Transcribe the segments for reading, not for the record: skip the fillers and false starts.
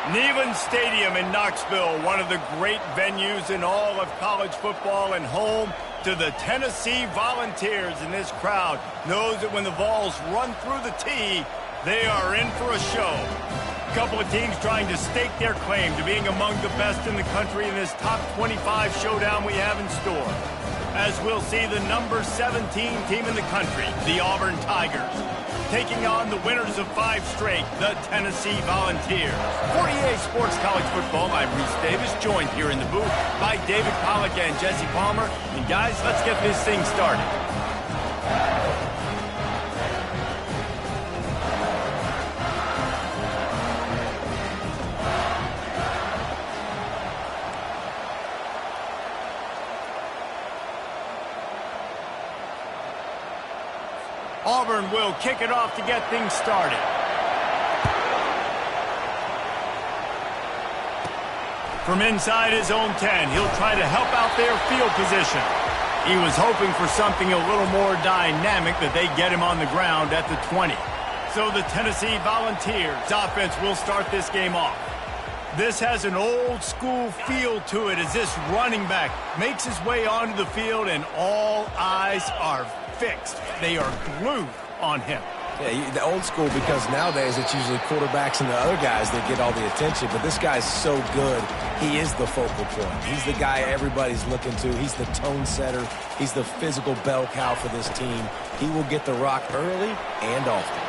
Neyland Stadium in Knoxville, one of the great venues in all of college football, and home to the Tennessee Volunteers. And this crowd knows that when the Vols run through the tee, they are in for a show. A couple of teams trying to stake their claim to being among the best in the country in this top 25 showdown we have in store. As we'll see the number 17 team in the country, the Auburn Tigers, taking on the winners of 5 straight, the Tennessee Volunteers. For EA Sports College Football, I'm Reese Davis, joined here in the booth by David Pollack and Jesse Palmer. And guys, let's get this thing started. Auburn will kick it off to get things started. From inside his own 10, he'll try to help out their field position. He was hoping for something a little more dynamic, that they get him on the ground at the 20. So the Tennessee Volunteers offense will start this game off. This has an old school feel to it as this running back makes his way onto the field and all eyes are fixed. They are glued on him. Yeah, the old school, because nowadays it's usually quarterbacks and the other guys that get all the attention, but this guy's so good. He is the focal point. He's the guy everybody's looking to. He's the tone setter. He's the physical bell cow for this team. He will get the rock early and often.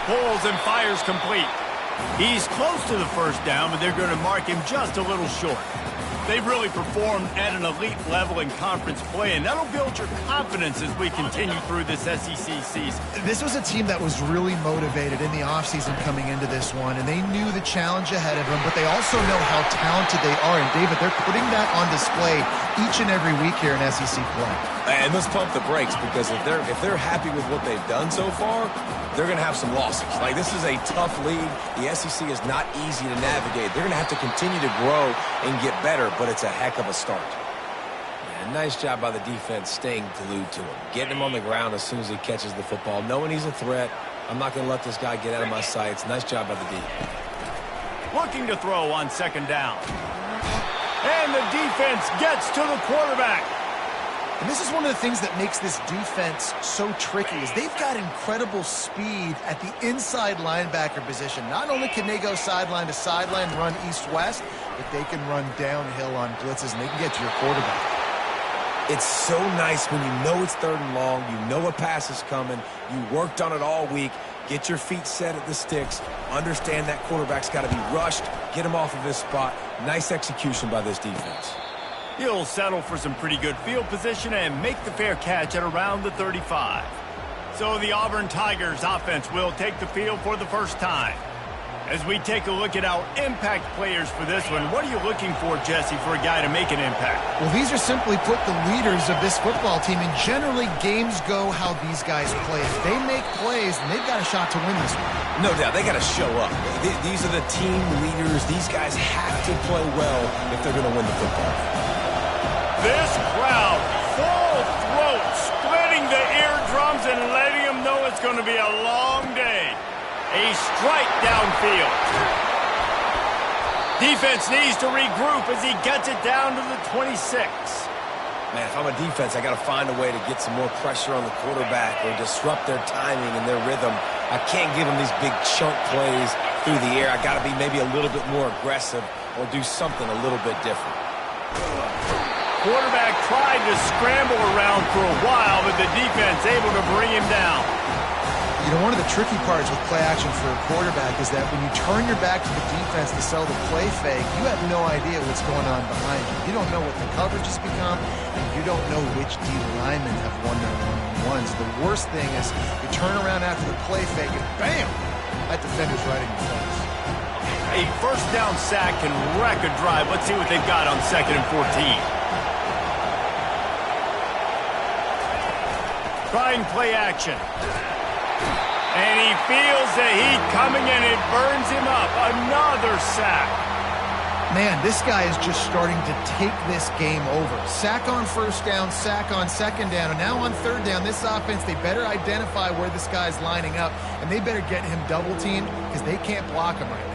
Pulls and fires complete. He's close to the first down, but they're going to mark him just a little short. They've really performed at an elite level in conference play, and that'll build your confidence as we continue through this SEC season. This was a team that was really motivated in the offseason coming into this one, and they knew the challenge ahead of them, but they also know how talented they are. And, David, they're putting that on display each and every week here in SEC play. And let's pump the brakes, because if they're happy with what they've done so far, they're going to have some losses. Like, this is a tough league. The SEC is not easy to navigate. They're going to have to continue to grow and get better, but it's a heck of a start. Yeah, nice job by the defense staying glued to him, getting him on the ground as soon as he catches the football, knowing he's a threat. I'm not going to let this guy get out of my sights. Nice job by the D. Looking to throw on second down. And the defense gets to the quarterback. And this is one of the things that makes this defense so tricky, is they've got incredible speed at the inside linebacker position. Not only can they go sideline to sideline, run east-west, but they can run downhill on blitzes, and they can get to your quarterback. It's so nice when you know it's 3rd and long, you know a pass is coming, you worked on it all week, get your feet set at the sticks, understand that quarterback's got to be rushed, get him off of his spot. Nice execution by this defense. He'll settle for some pretty good field position and make the fair catch at around the 35. So the Auburn Tigers offense will take the field for the first time. As we take a look at our impact players for this one, what are you looking for, Jesse, for a guy to make an impact? Well, these are simply put the leaders of this football team, and generally games go how these guys play. If they make plays, then they've got a shot to win this one. No doubt, they got to show up. These are the team leaders. These guys have to play well if they're going to win the football. This crowd, full throat, splitting the eardrums and letting them know it's going to be a long day. A strike downfield. Defense needs to regroup as he gets it down to the 26. Man, if I'm a defense, I got to find a way to get some more pressure on the quarterback or disrupt their timing and their rhythm. I can't give them these big chunk plays through the air. I got to be maybe a little bit more aggressive or do something a little bit different. Quarterback tried to scramble around for a while, but the defense able to bring him down. You know, one of the tricky parts with play action for a quarterback is that when you turn your back to the defense to sell the play fake, you have no idea what's going on behind you. You don't know what the coverage has become, and you don't know which D linemen have won their one-on-ones. The worst thing is you turn around after the play fake, and bam, that defender's right in your face. A first down sack can wreck a drive. Let's see what they've got on 2nd and 14. Trying play action. And he feels the heat coming, and it burns him up. Another sack. Man, this guy is just starting to take this game over. Sack on first down, sack on second down, and now on third down, this offense, they better identify where this guy's lining up, and they better get him double-teamed because they can't block him right now.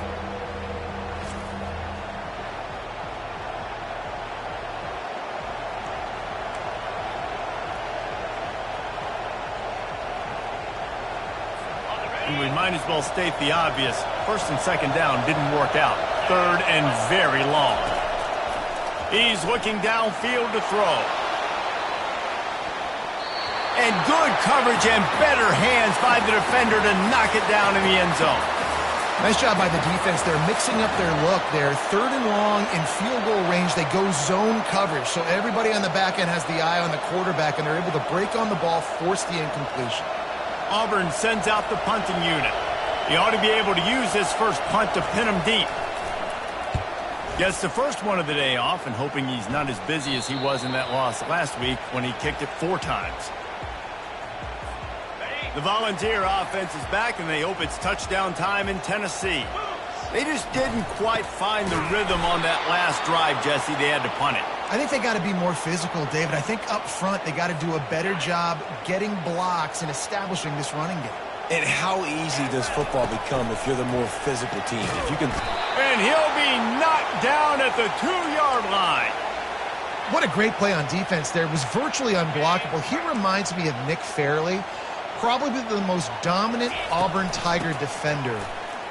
And we might as well state the obvious. First and second down didn't work out. Third and very long. He's looking downfield to throw. And good coverage and better hands by the defender to knock it down in the end zone. Nice job by the defense. They're mixing up their look there. Third and long in field goal range. They go zone coverage. So everybody on the back end has the eye on the quarterback, and they're able to break on the ball, force the incompletion. Auburn sends out the punting unit. He ought to be able to use this first punt to pin him deep. Gets the first one of the day off, and hoping he's not as busy as he was in that loss last week when he kicked it 4 times. The Volunteer offense is back, and they hope it's touchdown time in Tennessee. They just didn't quite find the rhythm on that last drive, Jesse. They had to punt it. I think they got to be more physical, David. I think up front they got to do a better job getting blocks and establishing this running game. And how easy does football become if you're the more physical team? If you can... And he'll be knocked down at the 2-yard line. What a great play on defense there. It was virtually unblockable. He reminds me of Nick Fairley. Probably the most dominant Auburn Tiger defender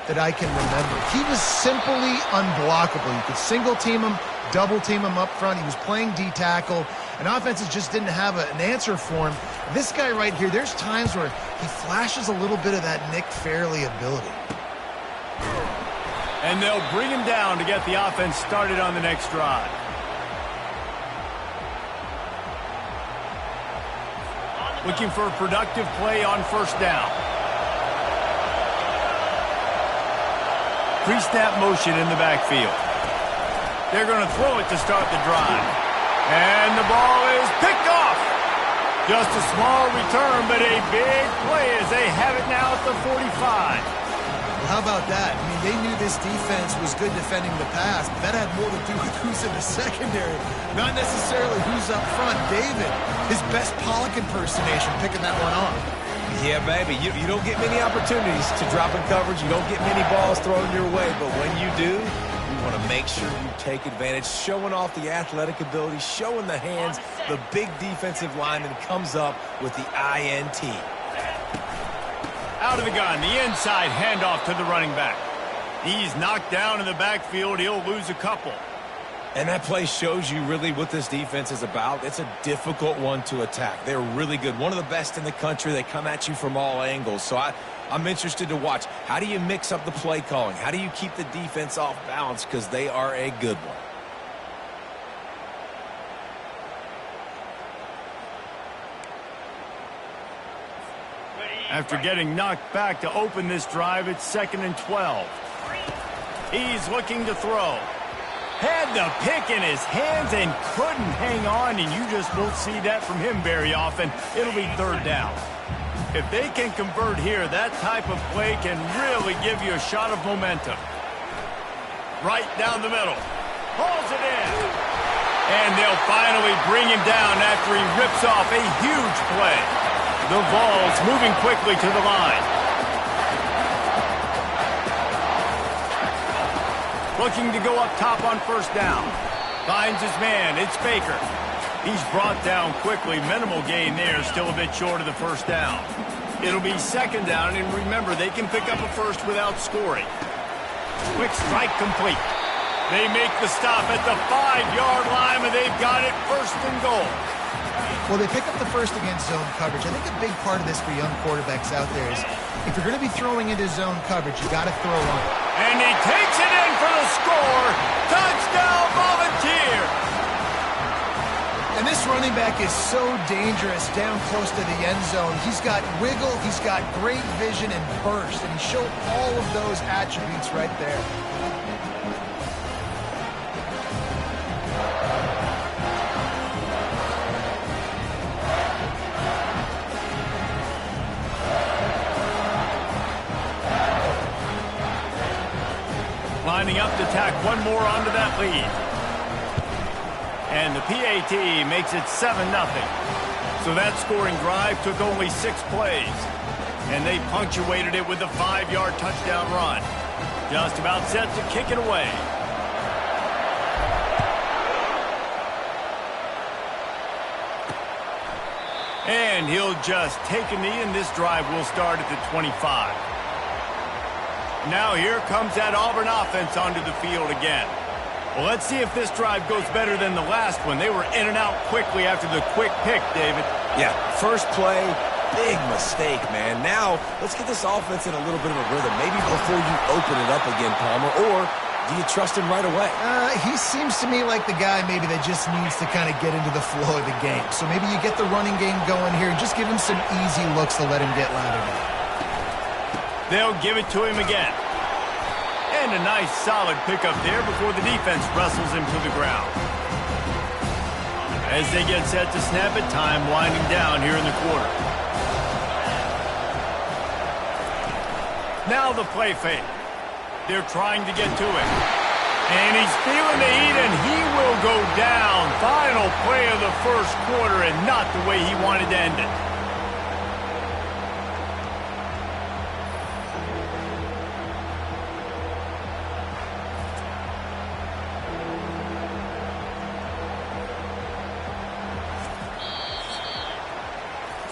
that I can remember. He was simply unblockable. You could single team him, double team him up front. He was playing D-tackle, and offenses just didn't have an answer for him. This guy right here, there's times where he flashes a little bit of that Nick Fairley ability. And they'll bring him down to get the offense started on the next drive. Looking for a productive play on first down. Pre-snap motion in the backfield. They're going to throw it to start the drive. And the ball is picked off. Just a small return, but a big play as they have it now at the 45. Well, how about that? I mean, they knew this defense was good defending the pass, but that had more to do with who's in the secondary, not necessarily who's up front. David, his best Pollock impersonation, picking that one off. Yeah, baby, you don't get many opportunities to drop in coverage. You don't get many balls thrown your way, but when you do, you want to make sure you take advantage, showing off the athletic ability, showing the hands. The big defensive lineman comes up with the INT. Out of the gun, the inside handoff to the running back. He's knocked down in the backfield. He'll lose a couple. And that play shows you really what this defense is about. It's a difficult one to attack. They're really good. One of the best in the country. They come at you from all angles. So I'm interested to watch. How do you mix up the play calling? How do you keep the defense off balance? Because they are a good one. After getting knocked back to open this drive, it's 2nd and 12. He's looking to throw. Had the pick in his hands and couldn't hang on, and you just won't see that from him very often. It'll be 3rd down. If they can convert here, that type of play can really give you a shot of momentum. Right down the middle. Hauls it in. And they'll finally bring him down after he rips off a huge play. The Vols moving quickly to the line. Looking to go up top on first down. Finds his man. It's Baker. He's brought down quickly. Minimal gain there. Still a bit short of the first down. It'll be 2nd down, and remember, they can pick up a first without scoring. Quick strike complete. They make the stop at the 5-yard line, and they've got it 1st and goal. Well, they pick up the first against zone coverage. I think a big part of this for young quarterbacks out there is if you're going to be throwing into zone coverage, you got to throw on. And he takes it in for the score. Touchdown, Volunteer! And this running back is so dangerous down close to the end zone. He's got wiggle, he's got great vision and burst, and he showed all of those attributes right there. Lining up to tack one more onto that lead. And the PAT makes it 7-0. So that scoring drive took only 6 plays. And they punctuated it with a 5-yard touchdown run. Just about set to kick it away. And he'll just take a knee, and this drive will start at the 25. Now here comes that Auburn offense onto the field again. Well, let's see if this drive goes better than the last one. They were in and out quickly after the quick pick, David. Yeah, first play, big mistake, man. Now, let's get this offense in a little bit of a rhythm. Maybe before you open it up again, Palmer, or do you trust him right away? He seems to me like the guy maybe that just needs to kind of get into the flow of the game. So maybe you get the running game going here and just give him some easy looks to let him get lathered up. They'll give it to him again. And a nice solid pickup there before the defense wrestles him to the ground. As they get set to snap it, time winding down here in the quarter. Now the play fake. They're trying to get to it. And he's feeling the heat, and he will go down. Final play of the first quarter, and not the way he wanted to end it.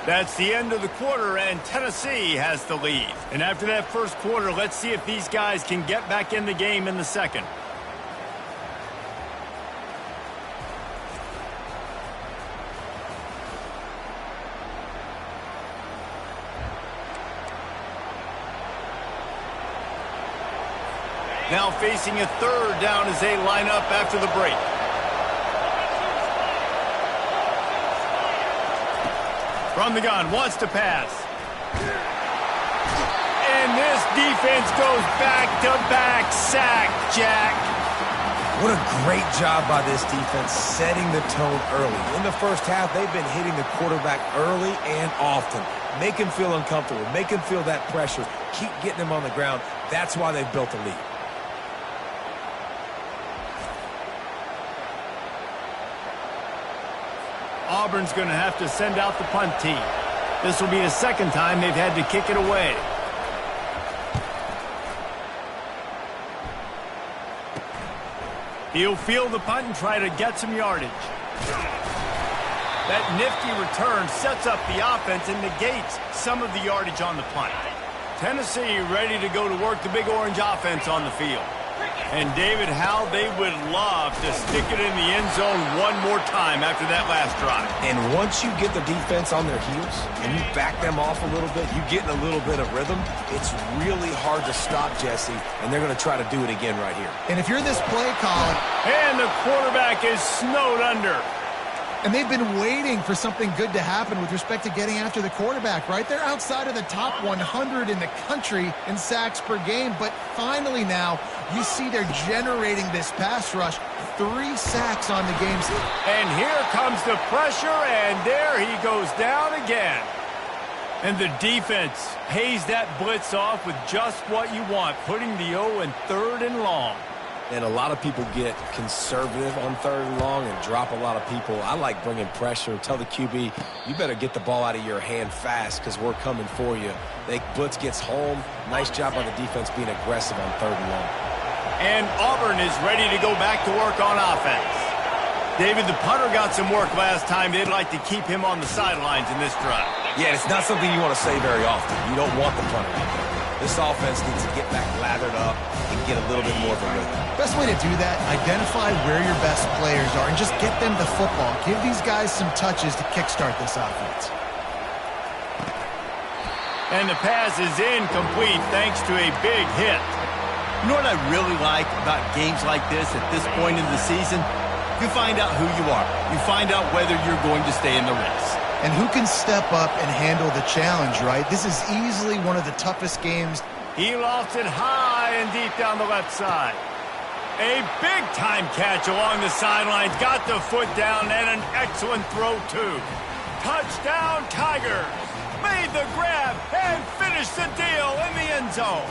That's the end of the quarter, and Tennessee has the lead. And after that first quarter, let's see if these guys can get back in the game in the second. Now facing a third down as they line up after the break. From the gun, wants to pass. And this defense goes back-to-back sack, Jack. What a great job by this defense setting the tone early. In the first half, they've been hitting the quarterback early and often. Make him feel uncomfortable. Make him feel that pressure. Keep getting him on the ground. That's why they've built a lead. Auburn's going to have to send out the punt team. This will be the second time they've had to kick it away. He'll field the punt and try to get some yardage. That nifty return sets up the offense and negates some of the yardage on the punt. Tennessee ready to go to work the Big Orange offense on the field. And, David, how they would love to stick it in the end zone one more time after that last drive. And once you get the defense on their heels and you back them off a little bit, you get in a little bit of rhythm, it's really hard to stop Jesse, and they're going to try to do it again right here. And if you're this play caller... And the quarterback is snowed under. And they've been waiting for something good to happen with respect to getting after the quarterback, right? They're outside of the top 100 in the country in sacks per game, but finally now you see they're generating this pass rush. 3 sacks on the game. And here comes the pressure, and there he goes down again. And the defense pays that blitz off with just what you want, putting the O in 3rd and long. And a lot of people get conservative on 3rd and long and drop a lot of people. I like bringing pressure. Tell the QB, you better get the ball out of your hand fast because we're coming for you. Blitz gets home. Nice job by the defense being aggressive on 3rd and long. And Auburn is ready to go back to work on offense. David, the punter got some work last time. They'd like to keep him on the sidelines in this drive. Yeah, it's not something you want to say very often. You don't want the punter out there. This offense needs to get back lathered up and get a little bit more of a rhythm. Best way to do that, identify where your best players are and just get them the football. Give these guys some touches to kickstart this offense. And the pass is incomplete thanks to a big hit. You know what I really like about games like this at this point in the season? You find out who you are. You find out whether you're going to stay in the race. And who can step up and handle the challenge, right? This is easily one of the toughest games. He lofts it high and deep down the left side. A big-time catch along the sidelines. Got the foot down and an excellent throw, too. Touchdown, Tigers. Made the grab and finished the deal in the end zone.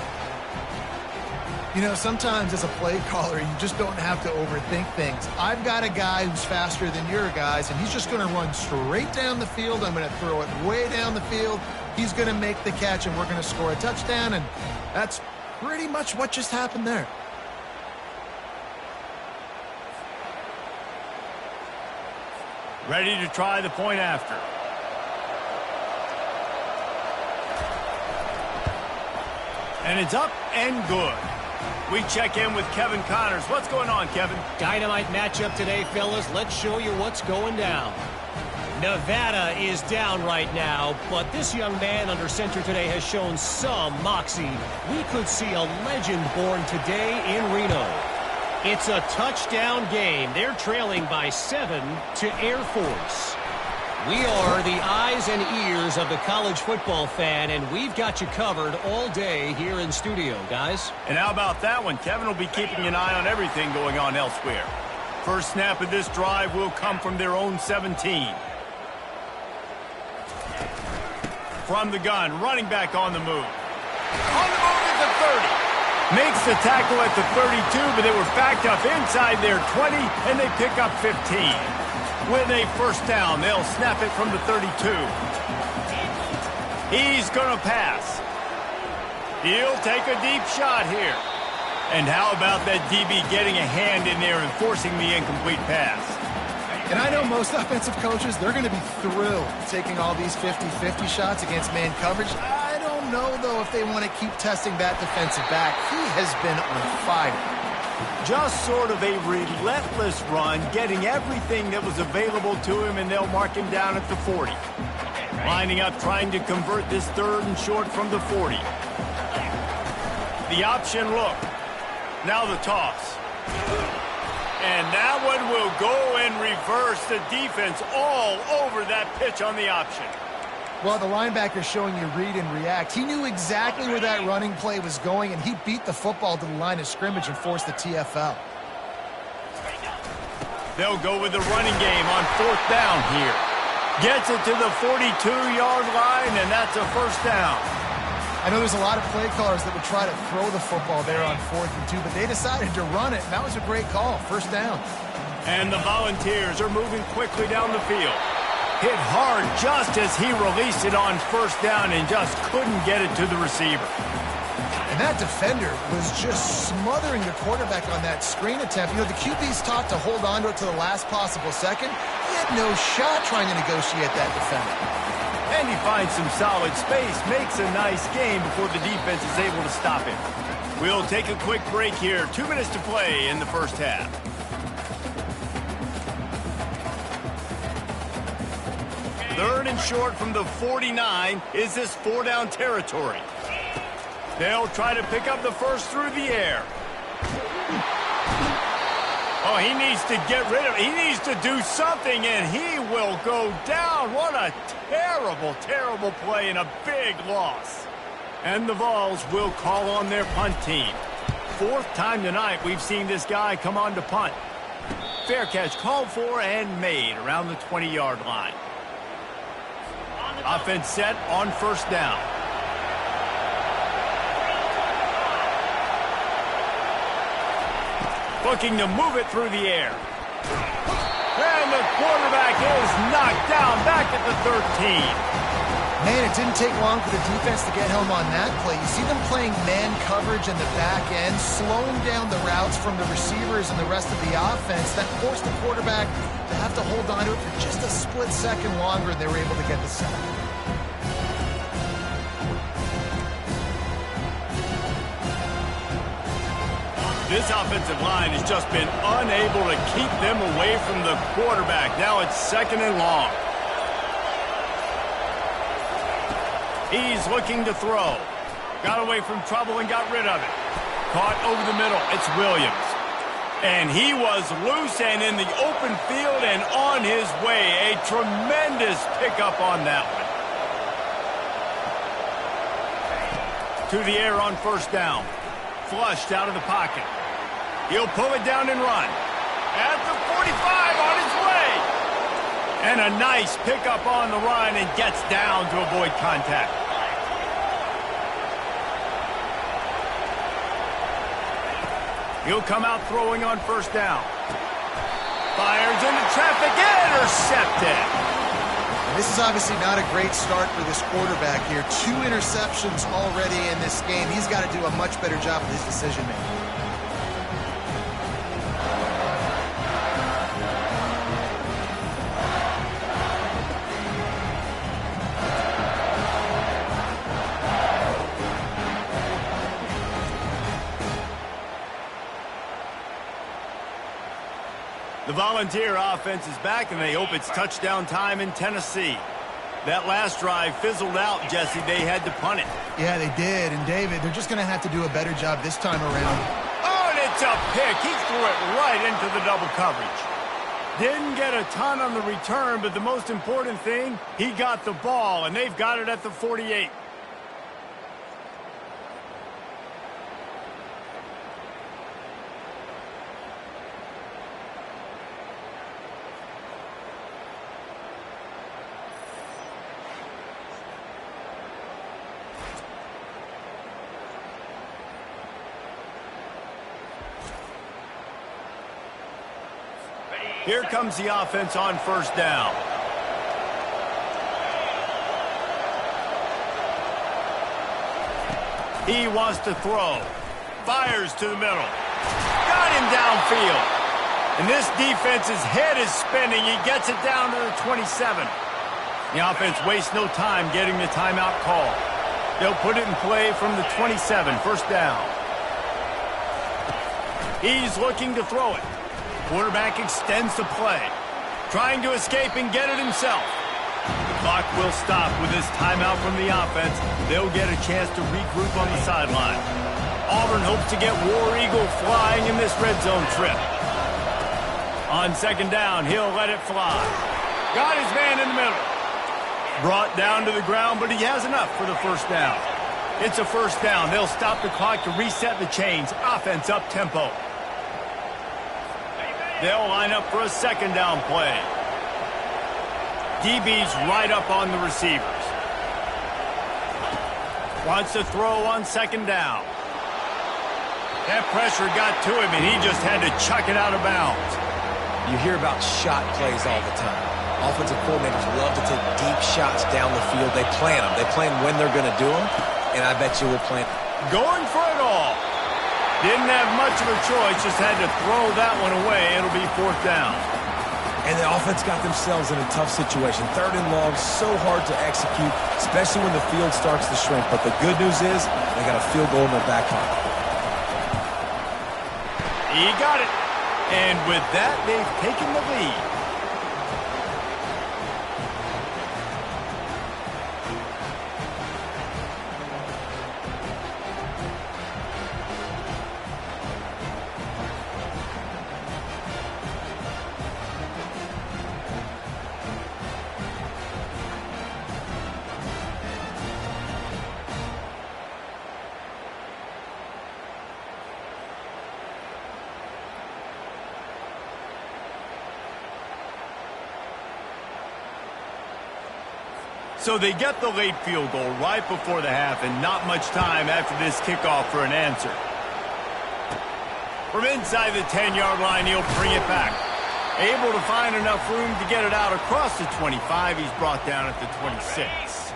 You know, sometimes as a play caller, you just don't have to overthink things. I've got a guy who's faster than your guys, and he's just going to run straight down the field. I'm going to throw it way down the field. He's going to make the catch, and we're going to score a touchdown, and that's pretty much what just happened there. Ready to try the point after. And it's up and good. We check in with Kevin Connors. What's going on, Kevin? Dynamite matchup today, fellas. Let's show you what's going down. Nevada is down right now, but this young man under center today has shown some moxie. We could see a legend born today in Reno. It's a touchdown game. They're trailing by 7 to Air Force. We are the eyes and ears of the college football fan, and we've got you covered all day here in studio, guys. And how about that one? Kevin will be keeping an eye on everything going on elsewhere. First snap of this drive will come from their own 17. From the gun, running back on the move. On the move at the 30. Makes the tackle at the 32, but they were backed up inside their 20, and they pick up 15. With a first down, they'll snap it from the 32. He's going to pass. He'll take a deep shot here. And how about that DB getting a hand in there and forcing the incomplete pass? And I know most offensive coaches, they're going to be thrilled taking all these 50-50 shots against man coverage. I don't know, though, if they want to keep testing that defensive back. He has been on fire. Just sort of a relentless run, getting everything that was available to him, and they'll mark him down at the 40. Lining up, trying to convert this third and short from the 40. The option look. Now the toss. And that one will go and reverse. The defense all over that pitch on the option. Well, the linebacker showing you read and react. He knew exactly where that running play was going, and he beat the football to the line of scrimmage and forced the TFL. They'll go with the running game on fourth down here. Gets it to the 42-yard line, and that's a first down. I know there's a lot of play callers that would try to throw the football there on 4th and 2, but they decided to run it, and that was a great call. First down. And the Volunteers are moving quickly down the field. Hit hard just as he released it on first down and just couldn't get it to the receiver. And that defender was just smothering the quarterback on that screen attempt. You know, the QB's taught to hold on to it to the last possible second. He had no shot trying to negotiate that defender. And he finds some solid space, makes a nice game before the defense is able to stop him. We'll take a quick break here. 2 minutes to play in the first half. Third and short from the 49. Is this 4-down territory? They'll try to pick up the first through the air. Oh, he needs to get rid of it. He needs to do something, and he will go down. What a terrible, terrible play and a big loss. And the Vols will call on their punt team. 4th time tonight we've seen this guy come on to punt. Fair catch called for and made around the 20-yard line. Offense set on first down. Looking to move it through the air. And the quarterback is knocked down back at the 13. Man, it didn't take long for the defense to get home on that play. You see them playing man coverage in the back end, slowing down the routes from the receivers and the rest of the offense. That forced the quarterback to have to hold on to it for just a split second longer, and they were able to get the sack. This offensive line has just been unable to keep them away from the quarterback. Now it's 2nd and long. He's looking to throw. Got away from trouble and got rid of it. Caught over the middle. It's Williams. And he was loose and in the open field and on his way. A tremendous pickup on that one. To the air on first down. Flushed out of the pocket. He'll pull it down and run. At the 45 on his way. And a nice pickup on the run and gets down to avoid contact. He'll come out throwing on first down. Fires into traffic, intercepted. This is obviously not a great start for this quarterback here. 2 interceptions already in this game. He's got to do a much better job with his decision-making. The Volunteer offense is back, and they hope it's touchdown time in Tennessee. That last drive fizzled out, Jesse. They had to punt it. Yeah, they did. And, David, they're just going to have to do a better job this time around. Oh, and it's a pick. He threw it right into the double coverage. Didn't get a ton on the return, but the most important thing, he got the ball, and they've got it at the 48. Here comes the offense on first down. He wants to throw. Fires to the middle. Got him downfield. And this defense's head is spinning. He gets it down to the 27. The offense wastes no time getting the timeout call. They'll put it in play from the 27, first down. He's looking to throw it. Quarterback extends the play. Trying to escape and get it himself. The clock will stop with this timeout from the offense. They'll get a chance to regroup on the sideline. Auburn hopes to get War Eagle flying in this red zone trip. On second down, he'll let it fly. Got his man in the middle. Brought down to the ground, but he has enough for the first down. It's a first down. They'll stop the clock to reset the chains. Offense up tempo. They'll line up for a second down play. DB's right up on the receivers. Wants to throw on second down. That pressure got to him, and he just had to chuck it out of bounds. You hear about shot plays all the time. Offensive coordinators love to take deep shots down the field. They plan them. They plan when they're going to do them, and I bet you will plan. Going for it all. Didn't have much of a choice, just had to throw that one away. It'll be fourth down. And the offense got themselves in a tough situation. Third and long, so hard to execute, especially when the field starts to shrink. But the good news is they got a field goal in their back pocket. He got it. And with that, they've taken the lead. So they get the late field goal right before the half, and not much time after this kickoff for an answer. From inside the 10-yard line, he'll bring it back. Able to find enough room to get it out across the 25. He's brought down at the 26.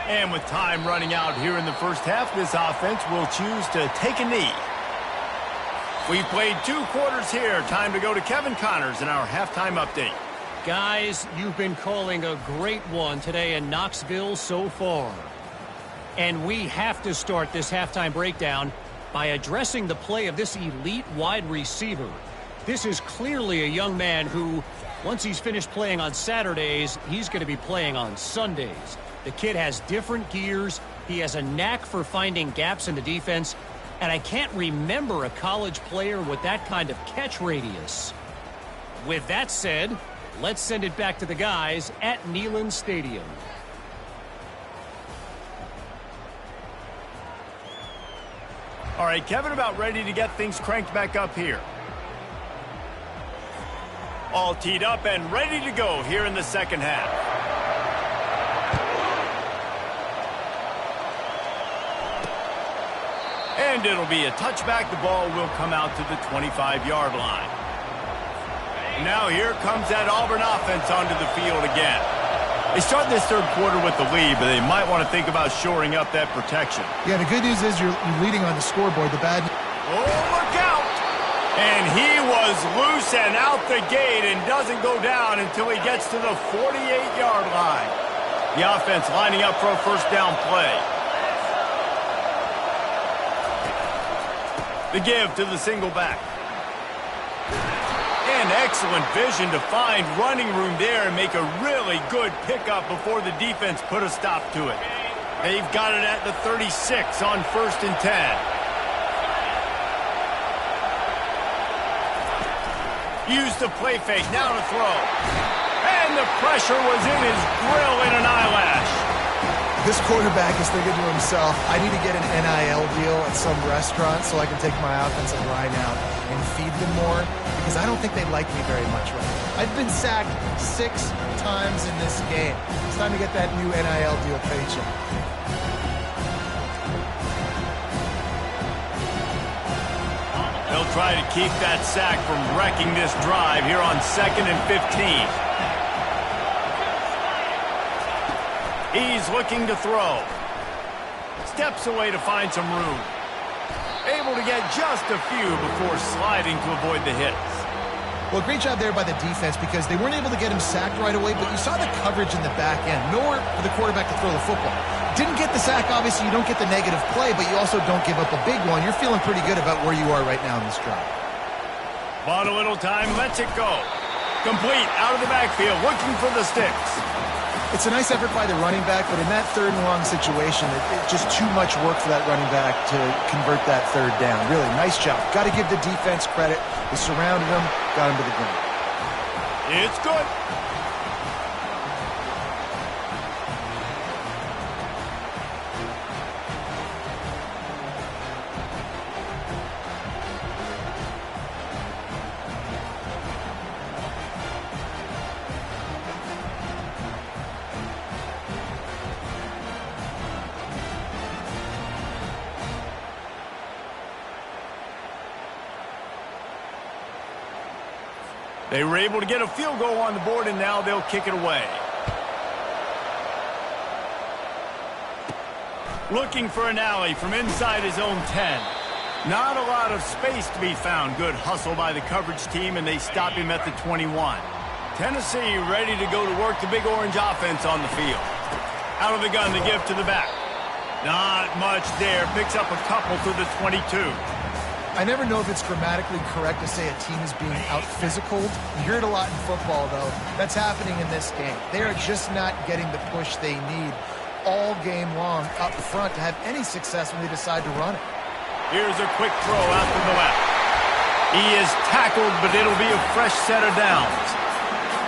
And with time running out here in the first half, this offense will choose to take a knee. We played 2 quarters here. Time to go to Kevin Connors in our halftime update. Guys, you've been calling a great one today in Knoxville so far. And we have to start this halftime breakdown by addressing the play of this elite wide receiver. This is clearly a young man who, once he's finished playing on Saturdays, he's going to be playing on Sundays. The kid has different gears. He has a knack for finding gaps in the defense. And I can't remember a college player with that kind of catch radius. With that said, let's send it back to the guys at Neyland Stadium. All right, Kevin, about ready to get things cranked back up here. All teed up and ready to go here in the second half. And it'll be a touchback. The ball will come out to the 25-yard line. Now here comes that Auburn offense onto the field again. They start this third quarter with the lead, but they might want to think about shoring up that protection. Yeah, the good news is you're leading on the scoreboard. The bad... Oh, look out! And he was loose and out the gate and doesn't go down until he gets to the 48-yard line. The offense lining up for a first down play. The give to the single back. And Again, excellent vision to find running room there and make a really good pickup before the defense put a stop to it. They've got it at the 36 on 1st and 10. Use the play fake, now to throw. And the pressure was in his grill in an eyelash. This quarterback is thinking to himself, I need to get an NIL deal at some restaurant so I can take my offensive line out and feed them more, because I don't think they like me very much right now. I've been sacked 6 times in this game. It's time to get that new NIL deal paycheck. They'll try to keep that sack from wrecking this drive here on 2nd and 15. He's looking to throw. Steps away to find some room. Able to get just a few before sliding to avoid the hits. Well, great job there by the defense, because they weren't able to get him sacked right away, but you saw the coverage in the back end. Nowhere for the quarterback to throw the football. Didn't get the sack, obviously you don't get the negative play, but you also don't give up a big one. You're feeling pretty good about where you are right now in this drive. Bought a little time, lets it go. Complete, out of the backfield, looking for the sticks. It's a nice effort by the running back, but in that 3rd and long situation, it's just too much work for that running back to convert that 3rd down. Really, nice job. Got to give the defense credit. They surrounded him, got him to the ground. It's good. They were able to get a field goal on the board, and now they'll kick it away. Looking for an alley from inside his own 10. Not a lot of space to be found. Good hustle by the coverage team, and they stop him at the 21. Tennessee ready to go to work the Big Orange offense on the field. Out of the gun to give to the back. Not much there. Picks up a couple to the 22. I never know if it's grammatically correct to say a team is being out-physicaled. You hear it a lot in football, though. That's happening in this game. They are just not getting the push they need all game long up front to have any success when they decide to run it. Here's a quick throw out to the left. He is tackled, but it'll be a fresh set of downs.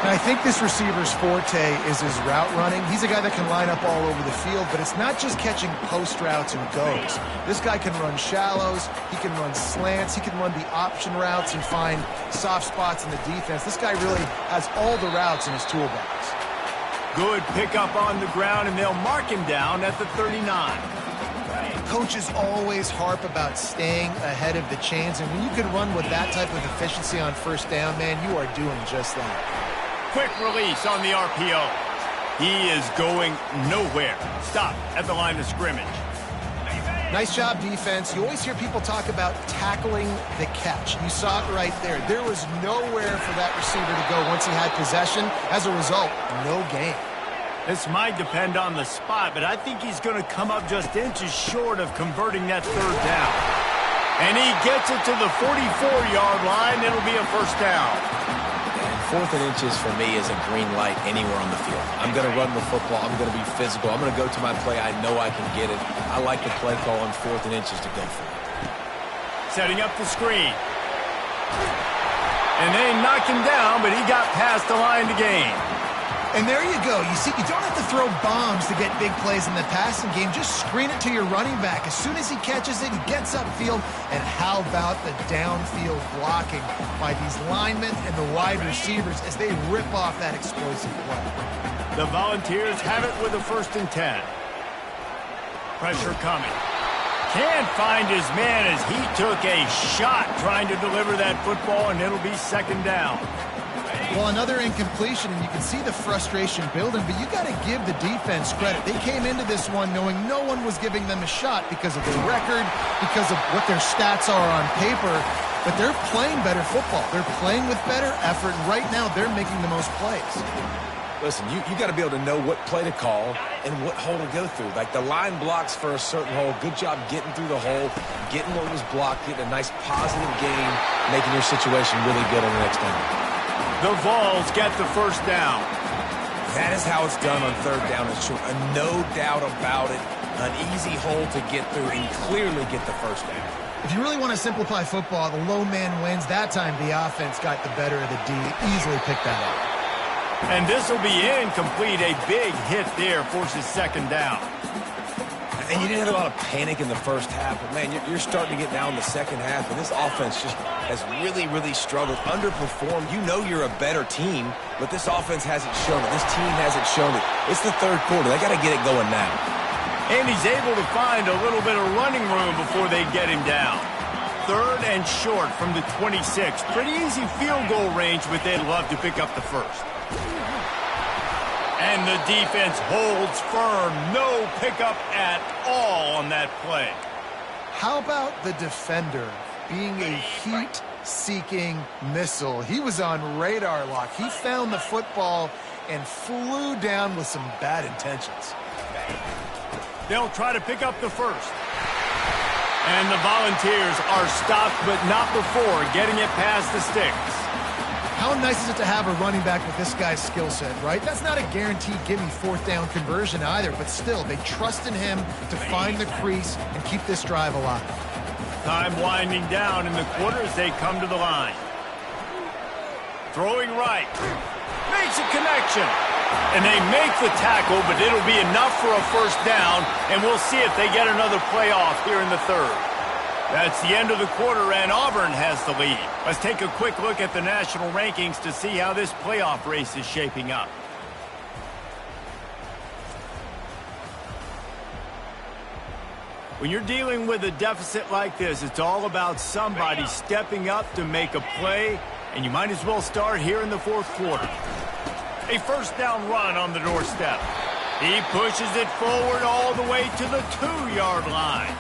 And I think this receiver's forte is his route running. He's a guy that can line up all over the field, but it's not just catching post routes and goes. This guy can run shallows, he can run slants, he can run the option routes and find soft spots in the defense. This guy really has all the routes in his toolbox. Good pickup on the ground, and they'll mark him down at the 39. Coaches always harp about staying ahead of the chains, and when you can run with that type of efficiency on 1st down, man, you are doing just that. Quick release on the RPO. He is going nowhere. Stop at the line of scrimmage. Nice job, defense. You always hear people talk about tackling the catch. You saw it right there. There was nowhere for that receiver to go once he had possession. As a result, no gain. This might depend on the spot, but I think he's going to come up just inches short of converting that 3rd down. And he gets it to the 44-yard line. It'll be a 1st down. 4th and inches for me is a green light anywhere on the field. I'm going to run the football. I'm going to be physical. I'm going to go to my play. I know I can get it. I like the play call on 4th and inches to go for it. Setting up the screen. And they knock him down, but he got past the line to gain. And there you go. You see, you don't have to throw bombs to get big plays in the passing game. Just screen it to your running back. As soon as he catches it, he gets upfield. And how about the downfield blocking by these linemen and the wide receivers as they rip off that explosive play. The Volunteers have it with a 1st and 10. Pressure coming. Can't find his man as he took a shot trying to deliver that football, and it'll be 2nd down. Well, another incompletion, and you can see the frustration building, but you got to give the defense credit. They came into this one knowing no one was giving them a shot because of their record, because of what their stats are on paper, but they're playing better football. They're playing with better effort, and right now they're making the most plays. Listen, you got to be able to know what play to call and what hole to go through. Like the line blocks for a certain hole. Good job getting through the hole, getting what was blocked, getting a nice positive gain, making your situation really good on the next down. The Vols get the first down. That is how it's done on third down and short. No doubt about it. An easy hole to get through and clearly get the first down. If you really want to simplify football, the low man wins. That time the offense got the better of the D. Easily picked that up. And this will be incomplete. A big hit there forces second down. And you didn't have a lot of panic in the first half, but, man, you're starting to get down in the second half, and this offense just has really, really struggled, underperformed. You know you're a better team, but this offense hasn't shown it. This team hasn't shown it. It's the third quarter. They got to get it going now. And he's able to find a little bit of running room before they get him down. Third and short from the 26. Pretty easy field goal range, but they'd love to pick up the first. And the defense holds firm. No pickup at all on that play. How about the defender being a heat-seeking missile? He was on radar lock. He found the football and flew down with some bad intentions. They'll try to pick up the first. And the Volunteers are stopped, but not before getting it past the sticks. How nice is it to have a running back with this guy's skill set, right? That's not a guaranteed give-me fourth down conversion either, but still, they trust in him to find the crease and keep this drive alive. Time winding down in the quarter as they come to the line. Throwing right. Makes a connection. And they make the tackle, but it'll be enough for a first down, and we'll see if they get another playoff here in the third. That's the end of the quarter, and Auburn has the lead. Let's take a quick look at the national rankings to see how this playoff race is shaping up. When you're dealing with a deficit like this, it's all about somebody stepping up to make a play, and you might as well start here in the fourth quarter. A first down run on the doorstep. He pushes it forward all the way to the 2-yard line.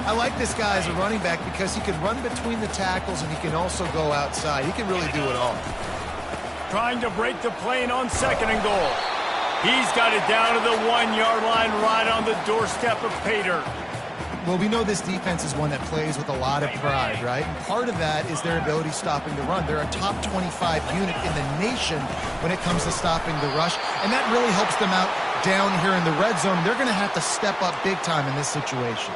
I like this guy as a running back because he can run between the tackles and he can also go outside. He can really do it all. Trying to break the plane on second and goal. He's got it down to the 1-yard line right on the doorstep of Pater. Well, we know this defense is one that plays with a lot of pride, right? And part of that is their ability stopping the run. They're a top 25 unit in the nation when it comes to stopping the rush, and that really helps them out down here in the red zone. They're going to have to step up big time in this situation.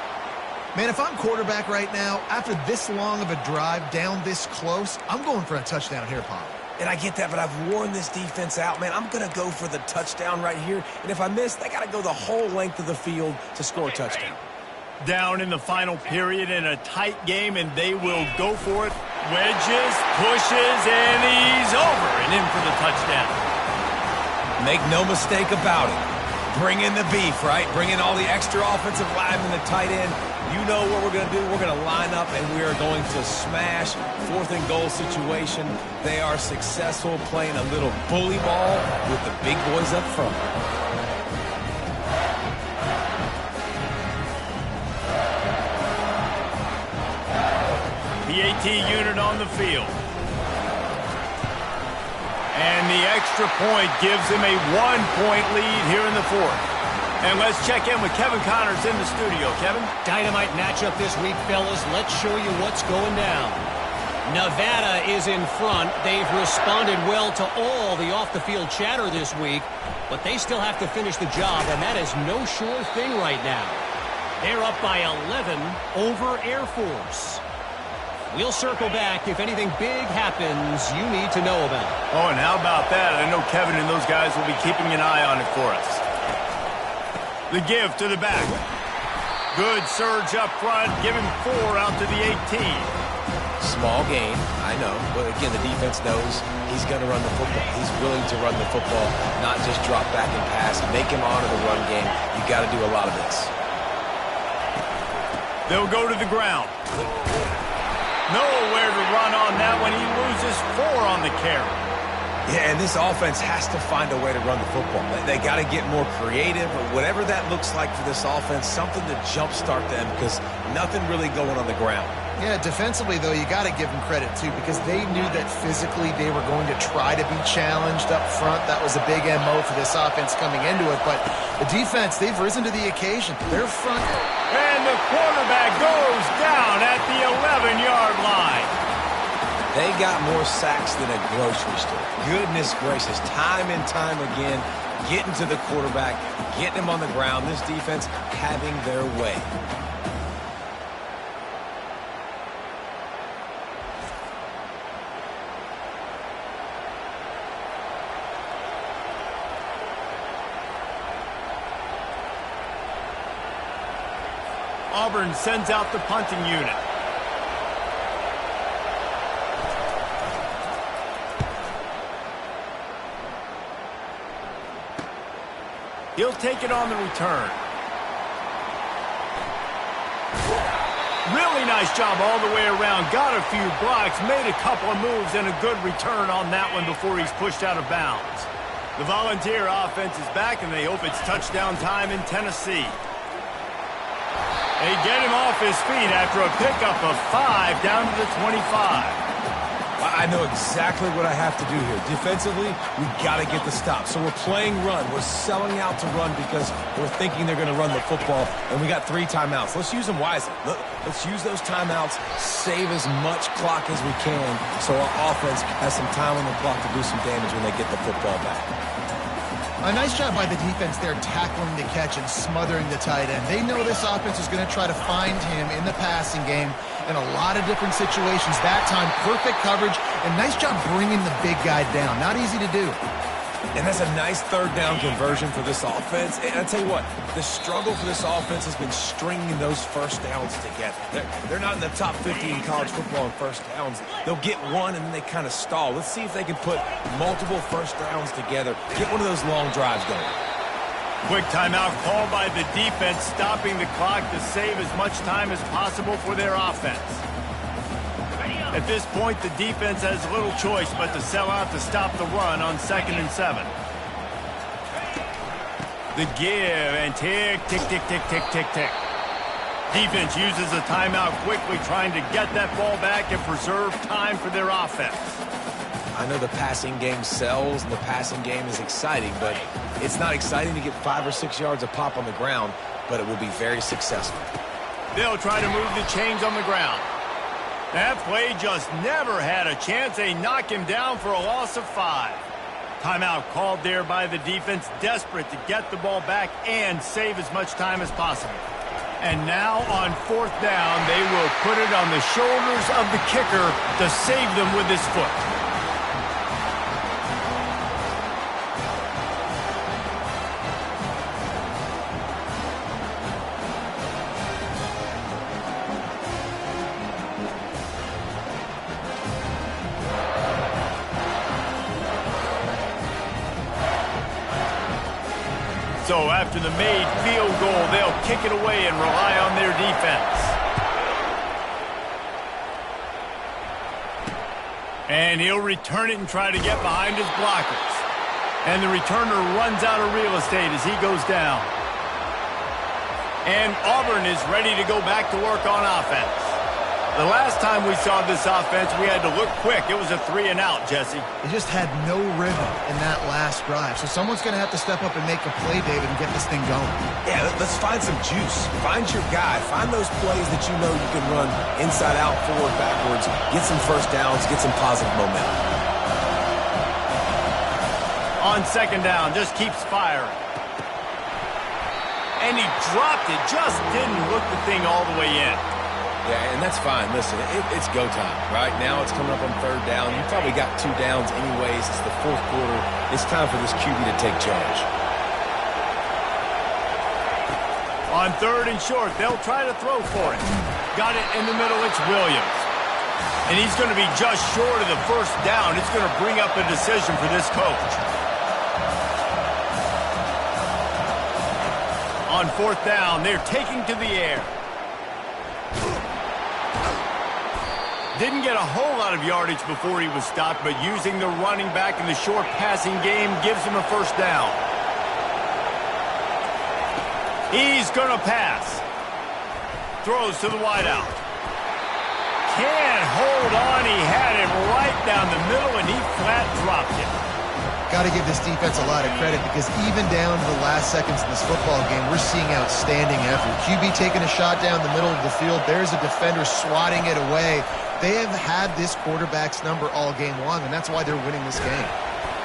Man, if I'm quarterback right now, after this long of a drive down this close, I'm going for a touchdown here, Paul. And I get that, but I've worn this defense out, man. I'm going to go for the touchdown right here. And if I miss, they got to go the whole length of the field to score a touchdown. Down in the final period in a tight game, and they will go for it. Wedges, pushes, and he's over and in for the touchdown. Make no mistake about it. Bring in the beef, right? Bring in all the extra offensive linemen, the tight end. You know what we're going to do. We're going to line up, and we are going to smash fourth and goal situation. They are successful playing a little bully ball with the big boys up front. PAT unit on the field. And the extra point gives him a 1-point lead here in the fourth. And let's check in with Kevin Connors in the studio. Kevin? Dynamite matchup this week, fellas. Let's show you what's going down. Nevada is in front. They've responded well to all the off-the-field chatter this week, but they still have to finish the job, and that is no sure thing right now. They're up by 11 over Air Force. We'll circle back if anything big happens you need to know about. Oh, and how about that? I know Kevin and those guys will be keeping an eye on it for us. The give to the back. Good surge up front. Give him 4 out to the 18. Small gain, I know. But again, the defense knows he's going to run the football. He's willing to run the football, not just drop back and pass. Make him honor the run game. You got to do a lot of this. They'll go to the ground. Nowhere to run on that when he loses 4 on the carry. Yeah, and this offense has to find a way to run the football. They got to get more creative, or whatever that looks like for this offense, something to jumpstart them, because nothing really going on the ground. Yeah, defensively, though, you got to give them credit, too, because they knew that physically they were going to try to be challenged up front. That was a big MO for this offense coming into it. But the defense, they've risen to the occasion. They're front. And the quarterback goes down at the 11-yard line. They got more sacks than a grocery store. Goodness gracious, time and time again, getting to the quarterback, getting him on the ground. This defense having their way. Auburn sends out the punting unit. He'll take it on the return. Really nice job all the way around. Got a few blocks, made a couple of moves, and a good return on that one before he's pushed out of bounds. The Volunteer offense is back, and they hope it's touchdown time in Tennessee. They get him off his feet after a pickup of 5 down to the 25. I know exactly what I have to do here. Defensively, we've got to get the stop. So we're playing run. We're selling out to run because we're thinking they're going to run the football, and we got 3 timeouts. Let's use them wisely. Let's use those timeouts, save as much clock as we can so our offense has some time on the clock to do some damage when they get the football back. A nice job by the defense there tackling the catch and smothering the tight end. They know this offense is going to try to find him in the passing game in a lot of different situations. That time, perfect coverage, and nice job bringing the big guy down. Not easy to do. And that's a nice 3rd down conversion for this offense. And I tell you what, the struggle for this offense has been stringing those first downs together. They're not in the top 50 in college football in first downs. They'll get one and then they kind of stall. Let's see if they can put multiple first downs together. Get one of those long drives going. Quick timeout called by the defense, stopping the clock to save as much time as possible for their offense. At this point, the defense has little choice but to sell out to stop the run on 2nd and 7. The give and tick, tick, tick, tick, tick, tick, tick. Defense uses a timeout quickly, trying to get that ball back and preserve time for their offense. I know the passing game sells and the passing game is exciting, but it's not exciting to get 5 or 6 yards a pop on the ground, but it will be very successful. They'll try to move the chains on the ground. That play just never had a chance. They knock him down for a loss of 5. Timeout called there by the defense, desperate to get the ball back and save as much time as possible. And now on 4th down, they will put it on the shoulders of the kicker to save them with his foot. So after the made field goal, they'll kick it away and rely on their defense. And he'll return it and try to get behind his blockers. And the returner runs out of real estate as he goes down. And Auburn is ready to go back to work on offense. The last time we saw this offense, we had to look quick. It was a 3-and-out, Jesse. They just had no rhythm in that last drive. So someone's going to have to step up and make a play, David, and get this thing going. Yeah, let's find some juice. Find your guy. Find those plays that you know you can run inside out, forward, backwards. Get some first downs. Get some positive momentum. On 2nd down, just keeps firing. And he dropped it. Just didn't look the thing all the way in. Yeah, and that's fine. Listen, it's go time. Right now it's coming up on 3rd down. You probably got 2 downs anyways. It's the 4th quarter. It's time for this QB to take charge. On 3rd and short, they'll try to throw for it. Got it in the middle. It's Williams. And he's going to be just short of the 1st down. It's going to bring up a decision for this coach. On 4th down, they're taking to the air. Didn't get a whole lot of yardage before he was stopped, but using the running back in the short passing game gives him a 1st down. He's going to pass. Throws to the wideout. Can't hold on. He had it right down the middle, and he flat dropped it. Got to give this defense a lot of credit because even down to the last seconds in this football game, we're seeing outstanding effort. QB taking a shot down the middle of the field. There's a defender swatting it away. They have had this quarterback's number all game long, and that's why they're winning this game.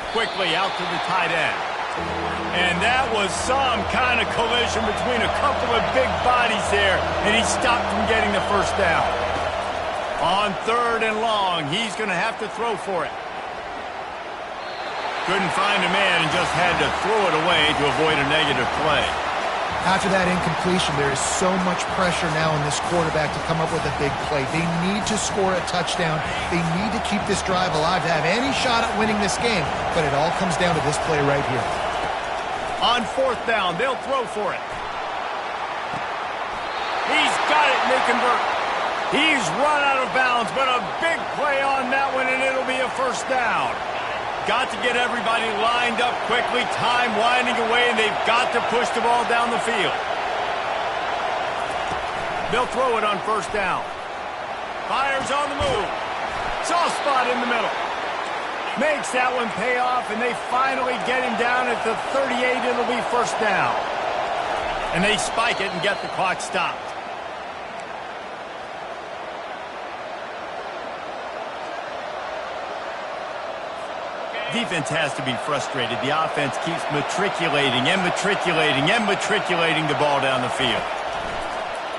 Quickly out to the tight end. And that was some kind of collision between a couple of big bodies there, and he stopped from getting the first down. On 3rd and long, he's going to have to throw for it. Couldn't find a man and just had to throw it away to avoid a negative play. After that incompletion, there is so much pressure now on this quarterback to come up with a big play. They need to score a touchdown. They need to keep this drive alive to have any shot at winning this game. But it all comes down to this play right here. On 4th down, they'll throw for it. He's got it, and they convert. He's run out of bounds, but a big play on that one, and it'll be a first down. Got to get everybody lined up quickly, time winding away, and they've got to push the ball down the field. They'll throw it on 1st down. Fires on the move. Soft spot in the middle. Makes that one pay off, and they finally get him down at the 38. It'll be 1st down. And they spike it and get the clock stopped. Defense has to be frustrated. The offense keeps matriculating and matriculating and matriculating the ball down the field.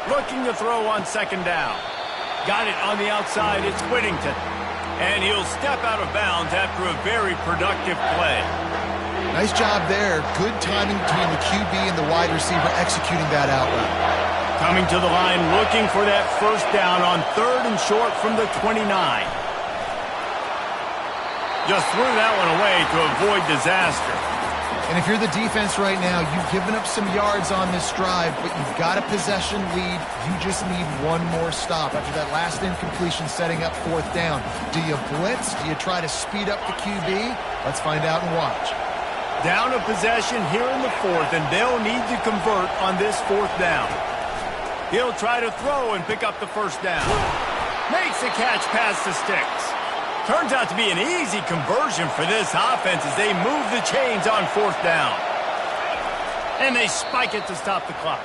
Looking to throw on 2nd down. Got it on the outside. It's Whittington. And he'll step out of bounds after a very productive play. Nice job there. Good timing between the QB and the wide receiver executing that out route. Coming to the line, looking for that 1st down on 3rd and short from the 29. Just threw that one away to avoid disaster. And if you're the defense right now, you've given up some yards on this drive, but you've got a possession lead. You just need one more stop. After that last incompletion setting up 4th down, do you blitz? Do you try to speed up the QB? Let's find out and watch. Down a possession here in the 4th, and they'll need to convert on this 4th down. He'll try to throw and pick up the 1st down. Makes the catch past the sticks. Turns out to be an easy conversion for this offense as they move the chains on 4th down. And they spike it to stop the clock.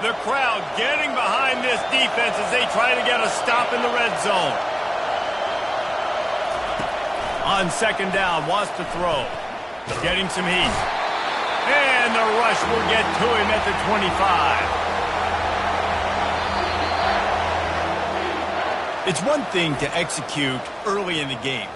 The crowd getting behind this defense as they try to get a stop in the red zone. On 2nd down, wants to throw. Getting some heat. And the rush will get to him at the 25. It's one thing to execute early in the game.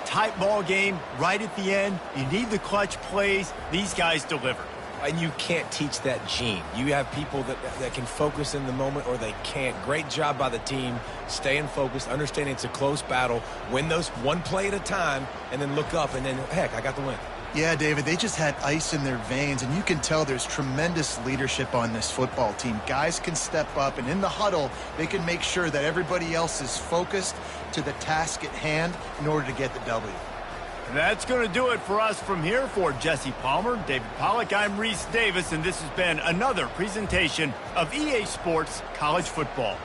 Tight ball game, right at the end, you need the clutch plays. These guys deliver. And you can't teach that gene. You have people that can focus in the moment or they can't. Great job by the team, staying focused, understanding it's a close battle, win those one play at a time, and then look up, and then, heck, I got the win. Yeah, David, they just had ice in their veins, and you can tell there's tremendous leadership on this football team. Guys can step up, and in the huddle, they can make sure that everybody else is focused to the task at hand in order to get the W. That's going to do it for us from here. For Jesse Palmer, David Pollack, I'm Reese Davis, and this has been another presentation of EA Sports College Football.